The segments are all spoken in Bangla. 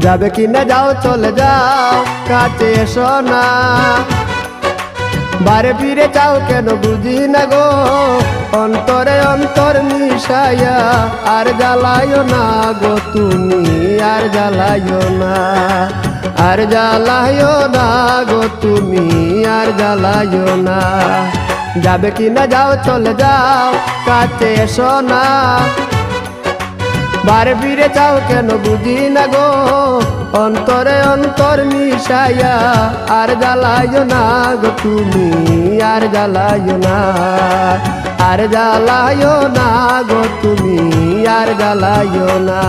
যাবে কিনা যাও চলে যাও কাছে এসো না, বারে ফিরে চাও কেন বুঝি না গো, অন্তরে অন্তর মিশাইয়া আর জ্বালাইও না গো তুমি, আর জ্বালাইও না, আর জ্বালাইও না গো তুমি, আর জ্বালাইও না। যাবে কিনা যাও চলে যাও কাছে এসো না, বারে ফিরে চাও কেন বুঝি না গো, অন্তরে অন্তর মিশাইয়া আর জ্বালাইও না গো তুমি, আর জ্বালাইও না, আর জ্বালাইও না গো তুমি, আর জ্বালাইও না।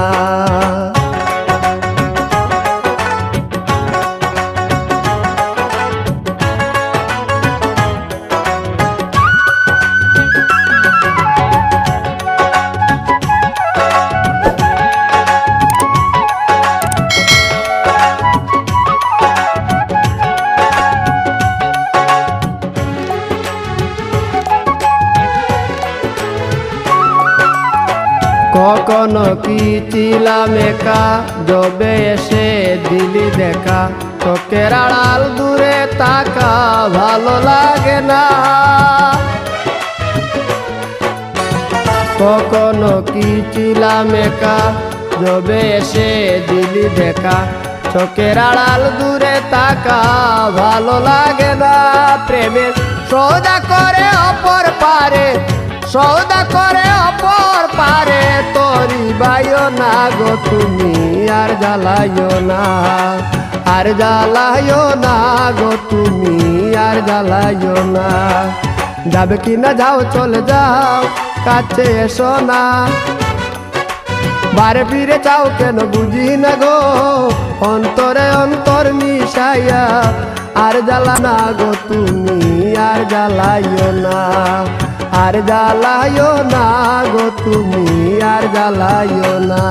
কখনো কি ছিলাম একা, যবে এসে দিলি দেখা, চোখের আড়াল দূরে তাকা ভালো লাগে না। কখনো কি ছিলাম একা, যবে এসে দিলি দেখা, চোখের আড়াল দূরে তাকা ভালো লাগে না। প্রেমের সৌদা করে অপর পারে, সৌদা করে অপর পারে, তোরি বাইও না গো তুমি, আর জ্বালাইও না, আর জ্বালাইও না গো তুমি, আর জ্বালাইও না। যাবে কিনা যাও চলে যাও কাছে এসো না, বারে ফিরে চাও কেন বুঝি না গো, অন্তরে অন্তর মিশাইয়া আর জ্বালা না গো তুমি, আর জ্বালাইও না, আর জ্বালাইও না গো তুমি, আর জ্বালাইও না।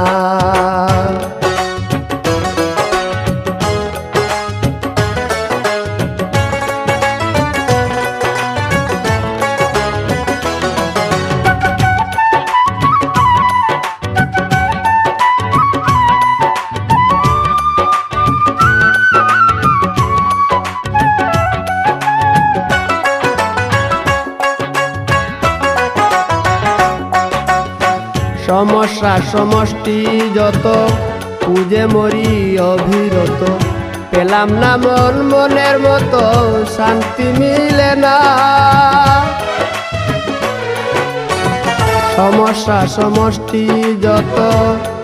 সমস্যা সমষ্টি যত খুঁজে মরি অবিরত, পেলাম না মন মনের মতো শান্তি মিলে না। সমস্যা সমষ্টি যত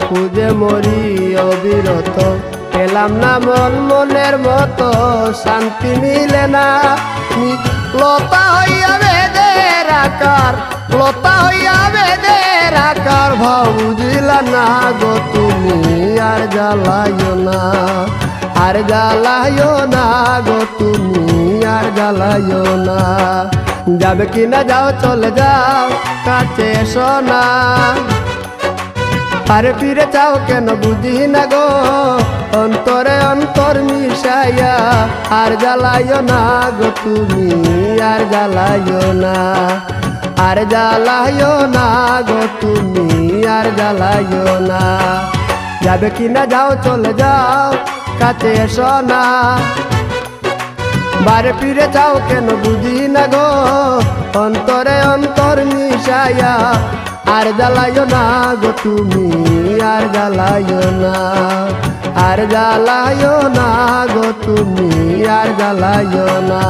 খুঁজে মরি অবিরত, পেলাম না মন মনের মতো শান্তি মিলে না। লতা হইয়া বেদের আকার, লতা হইয়া বেদের আকার, ভাব বুঝিলা না গো তুমি, আর জ্বালাইও না, আর জ্বালাইও না গো তুমি, আর জ্বালাইও না। যাবে কিনা যাও চলে যাও কাছে এসো না, আরে ফিরে চাও কেন বুঝি না গো, অন্তরে অন্তর মিশাইয়া আর জ্বালাইও না গো তুমি, আর জ্বালাইও না, আর জ্বালাইও না গো তুমি, আর জ্বালাইও না। যাবে কিনা যাও চলে যাও কাছে এসো না, বারে ফিরে চাও কেন বুঝি না গো, অন্তরে অন্তর মিশাইয়া আর জ্বালাইও না গো তুমি, আর জ্বালাইও না, আর জ্বালাইও না গো তুমি, আর জ্বালাইও না।